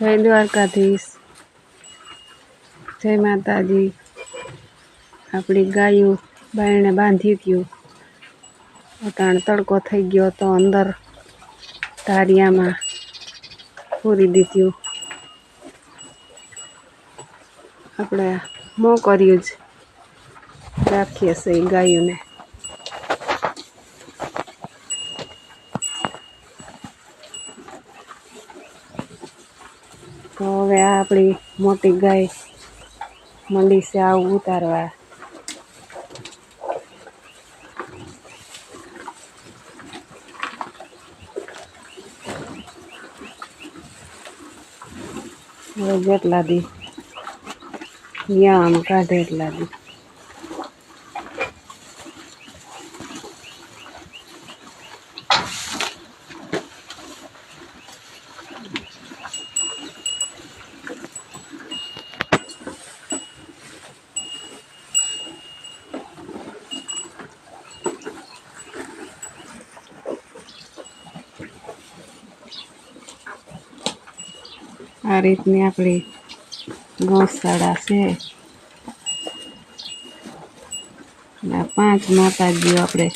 जय द्वारकाधीश। जय माताजी। अपनी गायों बायणे बांधी गयो। अटाण तड़को थई गयो तो अंदर धारिया में पूरी दीधुं। આપણે મોં કર્યું જ રાખીએ છીએ ગાયોને। તો હવે આ આપણી મોટી ગાય મંડી છે આવું ઉતારવા। હવે જેટલા દી વ્યાયામ કાઢે એટલા દી। आ रीतनी अपनी गौशाला से 5 माताजी अपने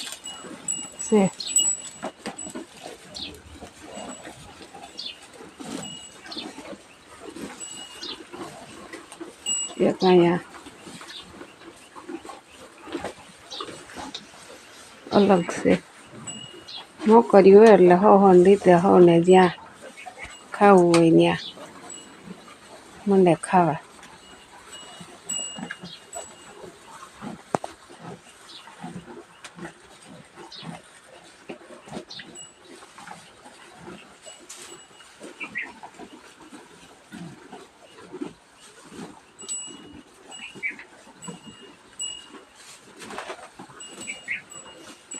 से। एक अहींया अलग से मोकरी होय એટલે હવન રીતે હવને જ્યાં ખાવું હોય ત્યાં મંડે ખાવા।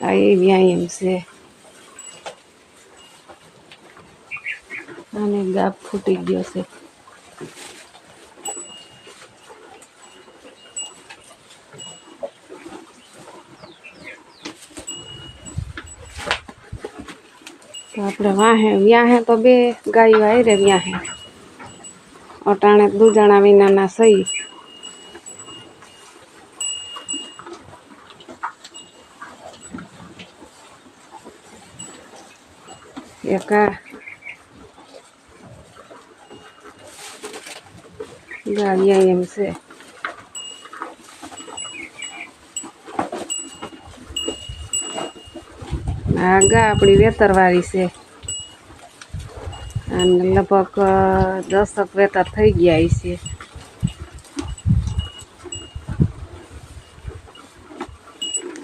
આ એ વ્યાયામ છે। આને ગાપ ફૂટી ગયો છે। तो આપણે વાહે વ્યાહે તો બે ગાયો આયરે વ્યાહે અટાણે દૂજાણા વિનાના સહી। એક ગાય એમ છે। आगा अपनी वेतरवारी से लगभग 10 वेतर थई गया है।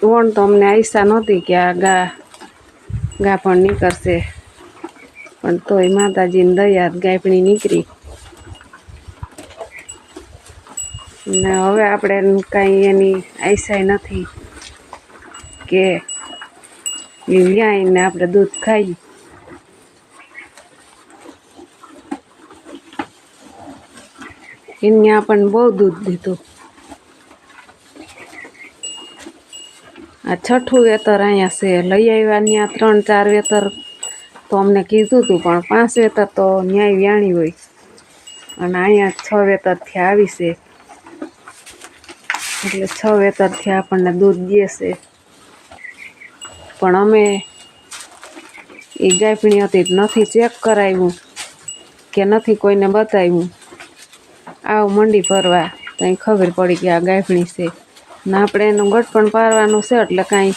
वोण तो अमने आशा नहोती कि आ गाभण निकळशे पण तोय माताजीनी दया गायपणी निकળી ने हवे आपणे कांई एनी आशा नथी के व्यायीने आपणे दूध खाई। एने आपणे बहु दूध दीधुं। आ छठुं वेतर अहींया छे लई आव्या न्या 3-4 वेतर तो अमने कीधुं तुं पण 5 वेतर तो न्याय व्याणी होय अने अहींया 6 वेतर थी आवी छे એટલે 6 वेतर थी आपणे दूध दे छे। पण अमे ए गायपणी हती नथी चेक कराव्युं के नथी कोईने बताव्युं। आव मंडी भरवा तई खबर पड़ी कि आ गायपणी छे ने आपणे एनुं गटपण पारवानुं छे એટલે कांई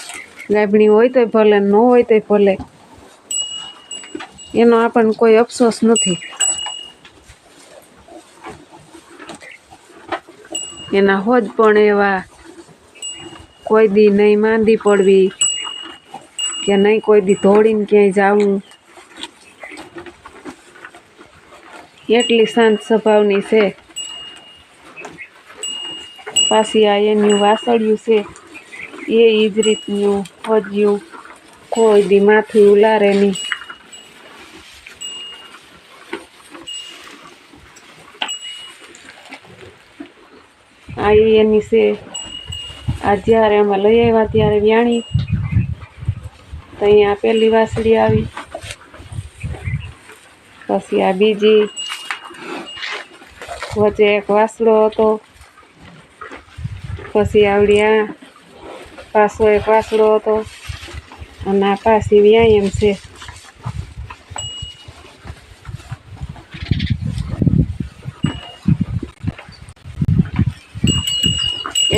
गायपणी होय तोय भले न होय तोय भले एनो आपणे कोई अफसोस नथी। एना होज पण एवा कोई दी नहीं मांदी पड़वी के नहीं कोई दी धोड़ीने क्यांय जावुं। एटली शांत स्वभावनी छे। पाછી आ एनुं वासळियुं छे ए ईज रीतनुं होज्युं कोई दी माथुं उलारे नहीं। आ एनी छे। आ ज्यारे अमे लई आव्या त्यारे व्याणी तई आ पेली वासળી आवी। પછી આ બીજી વચ્ચે એક વાસળો હતો, પછી આવડ્યા પાછો એક વાસળો હતો, અને આ પાછી વ્યાયામ છે.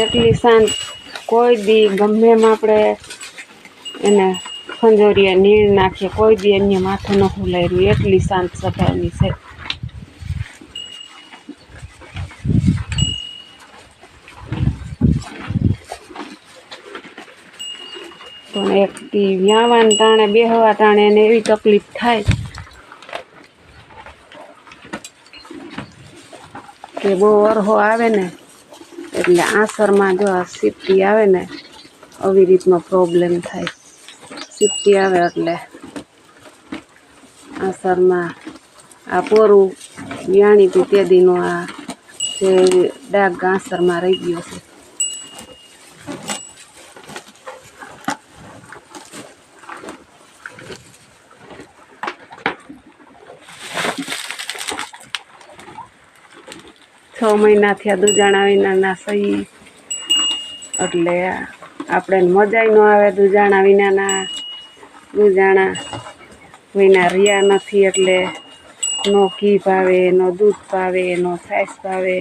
એટલી શાંત કોઈ દી ગમે એમ આપણે એને ખંજોરીએ નીણ નાખીએ, કોઈ દી એને માથું ન ફૂલાયું, એટલી શાંત સ્વભાવની છે. પણ એક વ્યાવાન ટાણે બેહવા ટાણે એને એવી તકલીફ થાય કે બહુ અરહો આવે ને એટલે આંસરમાં જો આ સીપટી આવે ને આવી રીતનો પ્રોબ્લેમ થાય. સીપટી આવે એટલે આંસરમાં આ પોરું વ્યાણી હતી તે દીનો આ જે ડાઘ આંસરમાં રહી ગયો છે. છ મહિના થયા દૂજાણા વિનાના સહી, એટલે આપણે મજા ન આવે દૂજાણા વિનાના. દૂજાણા વિના રહ્યા નથી એટલે નો ઘી ભાવે, નો દૂધ ભાવે, નો છાશ ભાવે.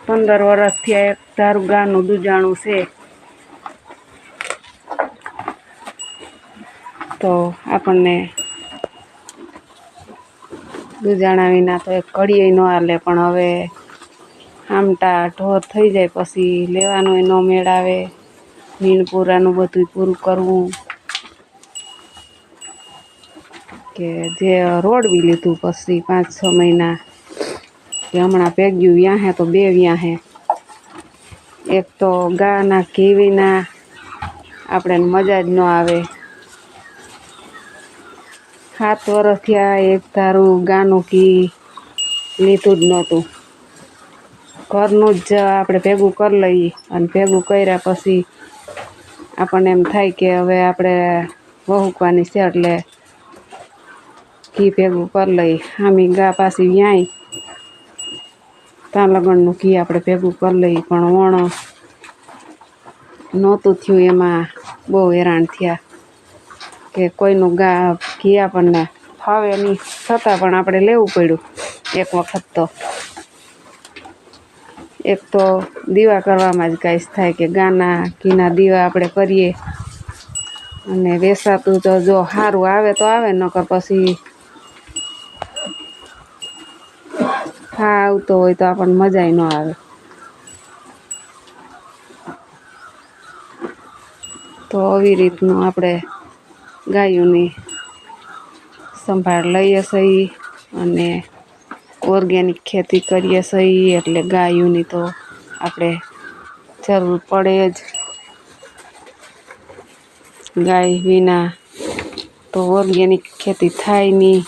15 વર્ષથી એક ધારું ગાનું દૂજાણું છે, તો આપણને દૂજાણા વિના તો એક ઘડીએ ન હાલે. પણ હવે આમટા ઢોર થઈ જાય પછી લેવાનું ન મેળ આવે. મીણપુરાનું બધું પૂરું કરવું, કે જે રોડવી લીધું પછી 5-6 મહિના કે હમણાં ભેગ્યું વ્યાહે તો 2 વ્યાહે. એક તો ગાના ઘી વિના આપણે મજા જ ન આવે. 7 વર્ષ થયા એક ધારું ગાનું ઘી લીધું જ નહોતું. ઘરનું જ આપણે ભેગું કરી લઈએ, અને ભેગું કર્યા પછી આપણને એમ થાય કે હવે આપણે વહુકવાની છે એટલે ઘી ભેગું કરી લઈએ. આમી ગા પાછી વ્યાય ત્યાં લગનનું ઘી આપણે ભેગું કરી લઈએ, પણ વણ નહોતું થયું. એમાં બહુ હેરાન થયા કે કોઈનું ઘી આપણને ફાવે નહીં, છતાં પણ આપણે લેવું પડ્યું એક વખત. તો એક તો દીવા કરવામાં જ કાંઈ થાય કે ગાના ઘીના દીવા આપણે કરીએ, અને વેસાતું તો જો સારું આવે તો આવે, નકર પછી હા આવતો હોય તો આપણને મજા ન આવે. તો આવી રીતનું આપણે ગાયોની સંભાળ લઈએ છીએ, અને ઓર્ગેનિક ખેતી કરીએ છીએ, એટલે ગાયોની તો આપણે જરૂર પડે જ. ગાય વિના તો ઓર્ગેનિક ખેતી થાય નહીં.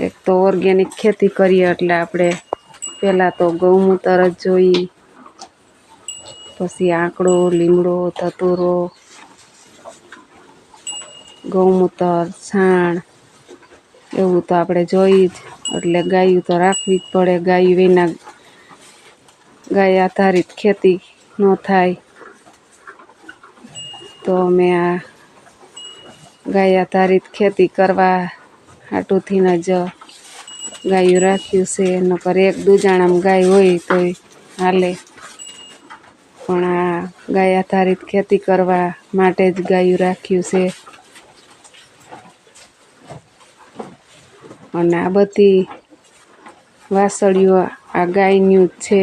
એક તો ઓર્ગેનિક ખેતી કરીએ એટલે આપણે પહેલાં તો ગૌમૂત્ર જ જોઈએ, પછી આંકડો, લીમડો, ધતુરો, ગૌમૂત્ર, છાણ, એવું તો આપણે જોઈ જ. એટલે ગાયું તો રાખવી જ પડે. ગાય વિના ગાય આધારિત ખેતી ન થાય. તો અમે આ ગાય આધારિત ખેતી કરવા હાટુથીને જ ગાયું રાખ્યું છે. નકર એક દૂજાણામાં ગાય હોય તોય હાલે, પણ આ ગાય આધારિત ખેતી કરવા માટે જ ગાયું રાખ્યું છે. અને આ બધી વાસળીઓ આ ગાયનું જ છે.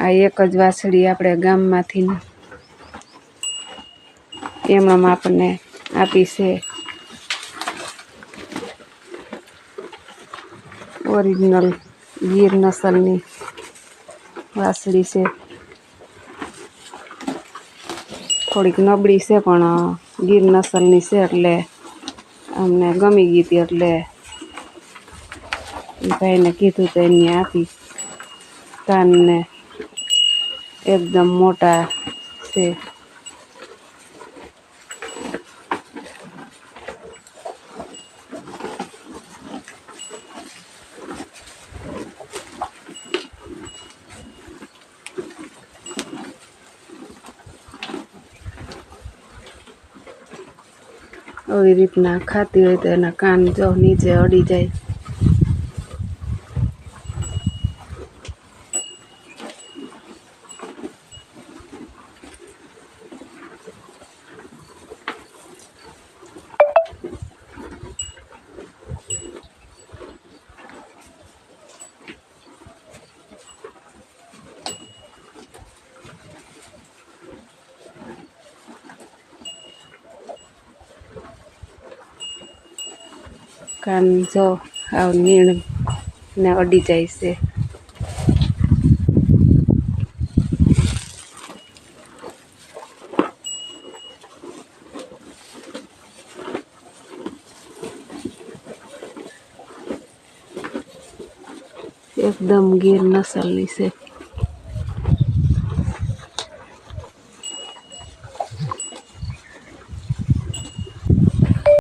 આ એક જ વાસળી આપણે ગામમાંથી એમણામ આપણને આપી છે. ઓરિજિનલ ગીર નસલની વાસળી છે. થોડીક નબળી છે પણ ગીર નસલની છે, એટલે અમને ગમી ગઈ હતી. એટલે ભાઈને કીધું તો એને આપી. કાનને એકદમ મોટા છે. આવી રીતના ખાતી હોય તો એના કાન જો નીચે અડી જાય. કાન જો આવ નીણ ને અડી જાય છે. એકદમ ગીર નસલની છે.